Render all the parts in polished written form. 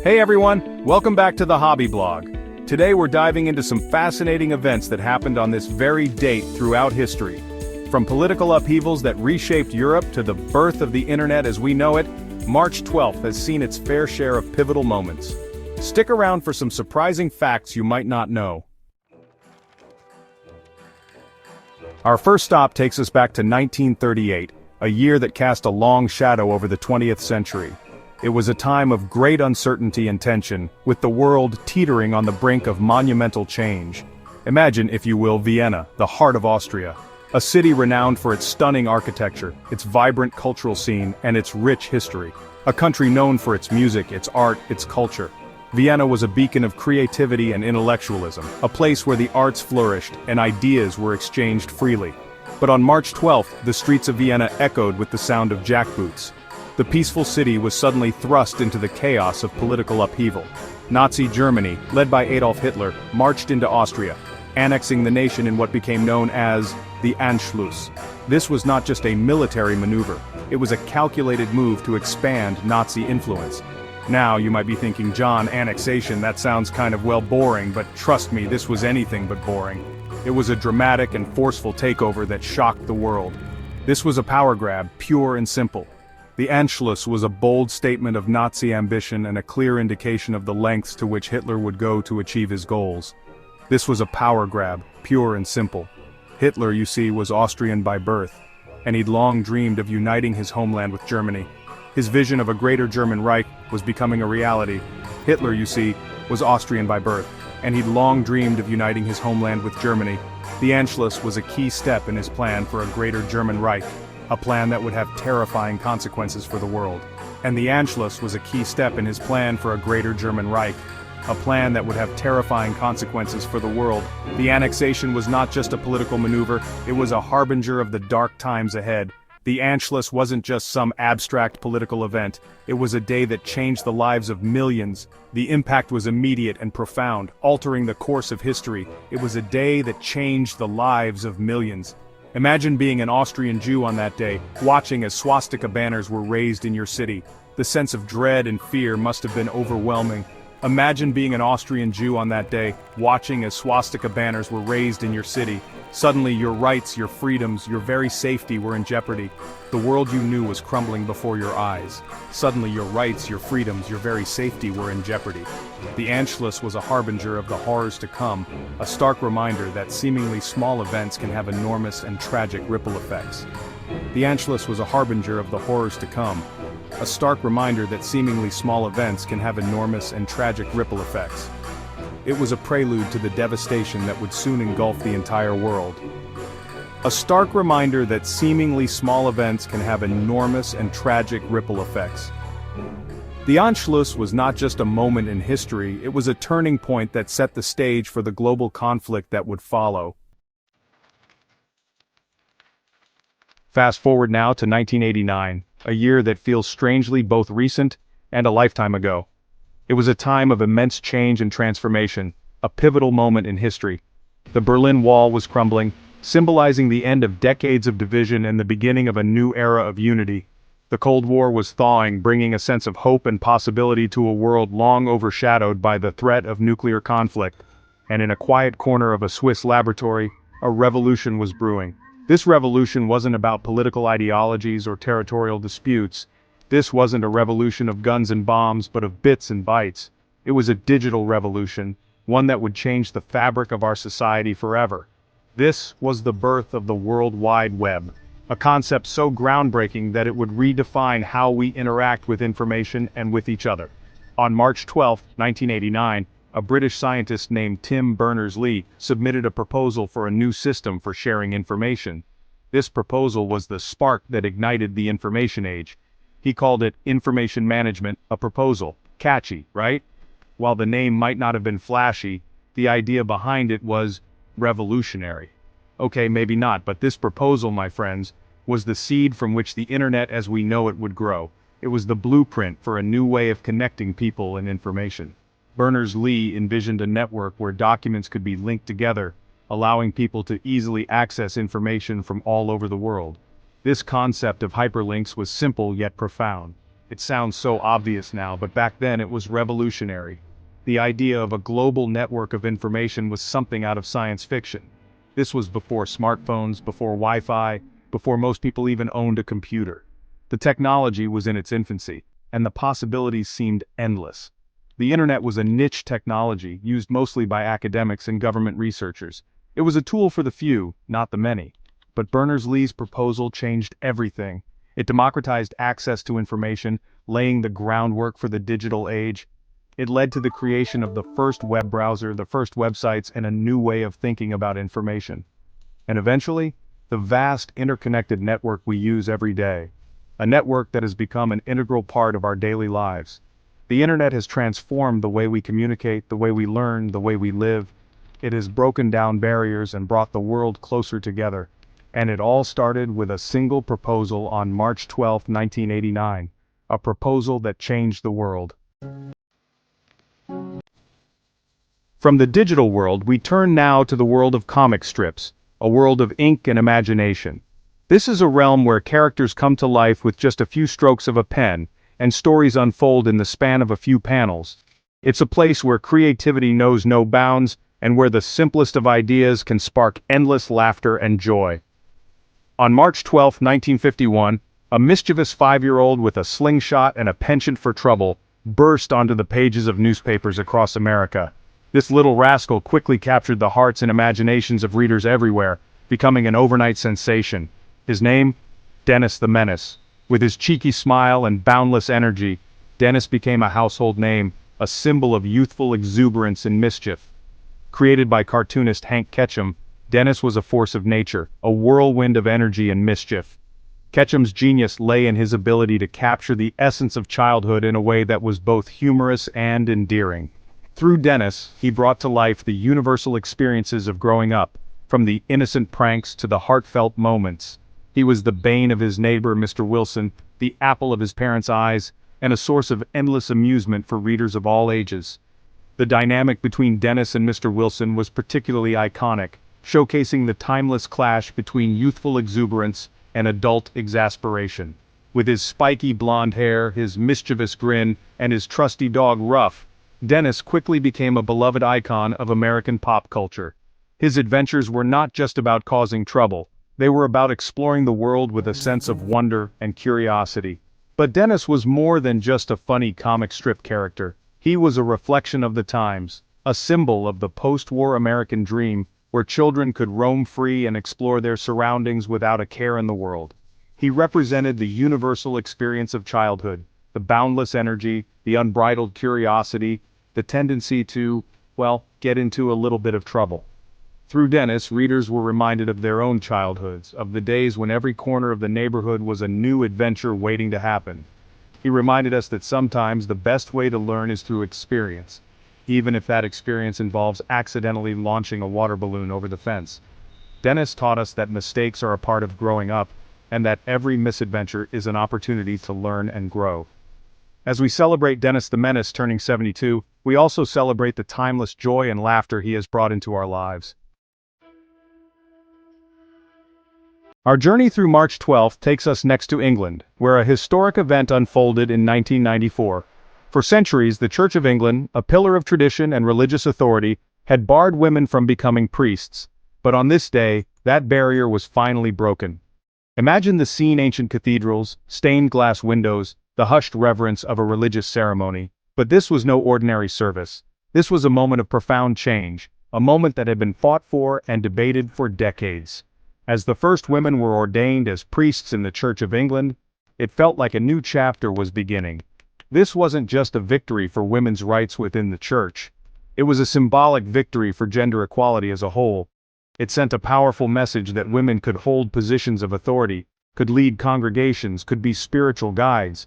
Hey everyone, welcome back to the Hobby Blog. Today we're diving into some fascinating events that happened on this very date throughout history. From political upheavals that reshaped Europe to the birth of the internet as we know it, March 12th has seen its fair share of pivotal moments. Stick around for some surprising facts you might not know. Our first stop takes us back to 1938, a year that cast a long shadow over the 20th century. It was a time of great uncertainty and tension, with the world teetering on the brink of monumental change. Imagine, if you will, Vienna, the heart of Austria. A city renowned for its stunning architecture, its vibrant cultural scene, and its rich history. A country known for its music, its art, its culture. Vienna was a beacon of creativity and intellectualism, a place where the arts flourished and ideas were exchanged freely. But on March 12th, the streets of Vienna echoed with the sound of jackboots. The peaceful city was suddenly thrust into the chaos of political upheaval. Nazi Germany, led by Adolf Hitler, marched into Austria, annexing the nation in what became known as the Anschluss. This was not just a military maneuver, it was a calculated move to expand Nazi influence. Now you might be thinking, John, annexation, that sounds kind of boring, but trust me, this was anything but boring. It was a dramatic and forceful takeover that shocked the world. This was a power grab, pure and simple. The Anschluss was a bold statement of Nazi ambition and a clear indication of the lengths to which Hitler would go to achieve his goals. This was a power grab, pure and simple. Hitler, you see, was Austrian by birth, and he'd long dreamed of uniting his homeland with Germany. His vision of a greater German Reich was becoming a reality. Hitler, you see, was Austrian by birth, and he'd long dreamed of uniting his homeland with Germany. The Anschluss was a key step in his plan for a greater German Reich. A plan that would have terrifying consequences for the world. And the Anschluss was a key step in his plan for a greater German Reich. A plan that would have terrifying consequences for the world. The annexation was not just a political maneuver, it was a harbinger of the dark times ahead. The Anschluss wasn't just some abstract political event, it was a day that changed the lives of millions. The impact was immediate and profound, altering the course of history. It was a day that changed the lives of millions. Imagine being an Austrian Jew on that day, watching as swastika banners were raised in your city. The sense of dread and fear must have been overwhelming. Imagine being an Austrian Jew on that day, watching as swastika banners were raised in your city. Suddenly your rights, your freedoms, your very safety were in jeopardy. The world you knew was crumbling before your eyes. Suddenly your rights, your freedoms, your very safety were in jeopardy. The Anschluss was a harbinger of the horrors to come, a stark reminder that seemingly small events can have enormous and tragic ripple effects. The Anschluss was a harbinger of the horrors to come, a stark reminder that seemingly small events can have enormous and tragic ripple effects. It was a prelude to the devastation that would soon engulf the entire world. A stark reminder that seemingly small events can have enormous and tragic ripple effects. The Anschluss was not just a moment in history, it was a turning point that set the stage for the global conflict that would follow. Fast forward now to 1989, a year that feels strangely both recent and a lifetime ago. It was a time of immense change and transformation, a pivotal moment in history. The Berlin Wall was crumbling, symbolizing the end of decades of division and the beginning of a new era of unity. The Cold War was thawing, bringing a sense of hope and possibility to a world long overshadowed by the threat of nuclear conflict. And in a quiet corner of a Swiss laboratory, a revolution was brewing. This revolution wasn't about political ideologies or territorial disputes. This wasn't a revolution of guns and bombs, but of bits and bytes. It was a digital revolution, one that would change the fabric of our society forever. This was the birth of the World Wide Web, a concept so groundbreaking that it would redefine how we interact with information and with each other. On March 12, 1989, a British scientist named Tim Berners-Lee submitted a proposal for a new system for sharing information. This proposal was the spark that ignited the information age. He called it Information Management, a proposal. Catchy, right? While the name might not have been flashy, the idea behind it was revolutionary. Okay, maybe not, but this proposal, my friends, was the seed from which the internet as we know it would grow. It was the blueprint for a new way of connecting people and information. Berners-Lee envisioned a network where documents could be linked together, allowing people to easily access information from all over the world. This concept of hyperlinks was simple yet profound. It sounds so obvious now, but back then it was revolutionary. The idea of a global network of information was something out of science fiction. This was before smartphones, before Wi-Fi, before most people even owned a computer. The technology was in its infancy, and the possibilities seemed endless. The internet was a niche technology used mostly by academics and government researchers. It was a tool for the few, not the many. But Berners-Lee's proposal changed everything. It democratized access to information, laying the groundwork for the digital age. It led to the creation of the first web browser, the first websites, and a new way of thinking about information. And eventually, the vast interconnected network we use every day. A network that has become an integral part of our daily lives. The internet has transformed the way we communicate, the way we learn, the way we live. It has broken down barriers and brought the world closer together. And it all started with a single proposal on March 12, 1989. A proposal that changed the world. From the digital world, we turn now to the world of comic strips, a world of ink and imagination. This is a realm where characters come to life with just a few strokes of a pen, and stories unfold in the span of a few panels. It's a place where creativity knows no bounds, and where the simplest of ideas can spark endless laughter and joy. On March 12, 1951, a mischievous 5-year-old with a slingshot and a penchant for trouble burst onto the pages of newspapers across America. This little rascal quickly captured the hearts and imaginations of readers everywhere, becoming an overnight sensation. His name? Dennis the Menace. With his cheeky smile and boundless energy, Dennis became a household name, a symbol of youthful exuberance and mischief. Created by cartoonist Hank Ketchum, Dennis was a force of nature, a whirlwind of energy and mischief. Ketchum's genius lay in his ability to capture the essence of childhood in a way that was both humorous and endearing. Through Dennis, he brought to life the universal experiences of growing up, from the innocent pranks to the heartfelt moments. He was the bane of his neighbor, Mr. Wilson, the apple of his parents' eyes, and a source of endless amusement for readers of all ages. The dynamic between Dennis and Mr. Wilson was particularly iconic, showcasing the timeless clash between youthful exuberance and adult exasperation. With his spiky blonde hair, his mischievous grin, and his trusty dog Ruff, Dennis quickly became a beloved icon of American pop culture. His adventures were not just about causing trouble, they were about exploring the world with a sense of wonder and curiosity. But Dennis was more than just a funny comic strip character. He was a reflection of the times, a symbol of the post-war American dream, where children could roam free and explore their surroundings without a care in the world. He represented the universal experience of childhood, the boundless energy, the unbridled curiosity, the tendency to, well, get into a little bit of trouble. Through Dennis, readers were reminded of their own childhoods, of the days when every corner of the neighborhood was a new adventure waiting to happen. He reminded us that sometimes the best way to learn is through experience, even if that experience involves accidentally launching a water balloon over the fence. Dennis taught us that mistakes are a part of growing up, and that every misadventure is an opportunity to learn and grow. As we celebrate Dennis the Menace turning 72, we also celebrate the timeless joy and laughter he has brought into our lives. Our journey through March 12th takes us next to England, where a historic event unfolded in 1994. For centuries, the Church of England, a pillar of tradition and religious authority, had barred women from becoming priests. But on this day, that barrier was finally broken. Imagine the scene: ancient cathedrals, stained glass windows, the hushed reverence of a religious ceremony. But this was no ordinary service. This was a moment of profound change, a moment that had been fought for and debated for decades. As the first women were ordained as priests in the Church of England, it felt like a new chapter was beginning. This wasn't just a victory for women's rights within the Church. It was a symbolic victory for gender equality as a whole. It sent a powerful message that women could hold positions of authority, could lead congregations, could be spiritual guides.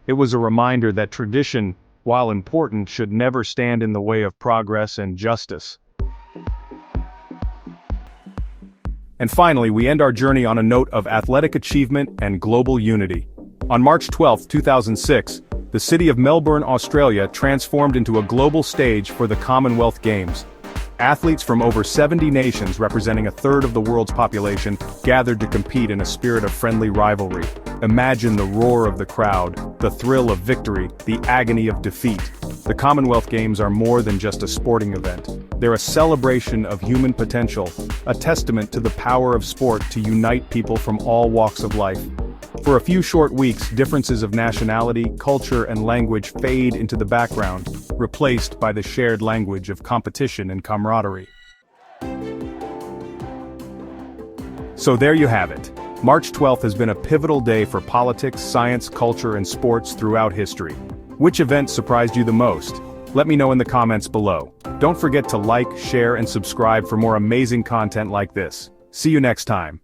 It was a reminder that tradition, while important, should never stand in the way of progress and justice. And finally, we end our journey on a note of athletic achievement and global unity. On March 12, 2006, the city of Melbourne, Australia transformed into a global stage for the Commonwealth Games. Athletes from over 70 nations representing a third of the world's population gathered to compete in a spirit of friendly rivalry. Imagine the roar of the crowd, the thrill of victory, the agony of defeat. The Commonwealth Games are more than just a sporting event. They're a celebration of human potential, a testament to the power of sport to unite people from all walks of life. For a few short weeks, differences of nationality, culture, and language fade into the background, replaced by the shared language of competition and camaraderie. So there you have it. March 12th has been a pivotal day for politics, science, culture, and sports throughout history. Which event surprised you the most? Let me know in the comments below. Don't forget to like, share, and subscribe for more amazing content like this. See you next time.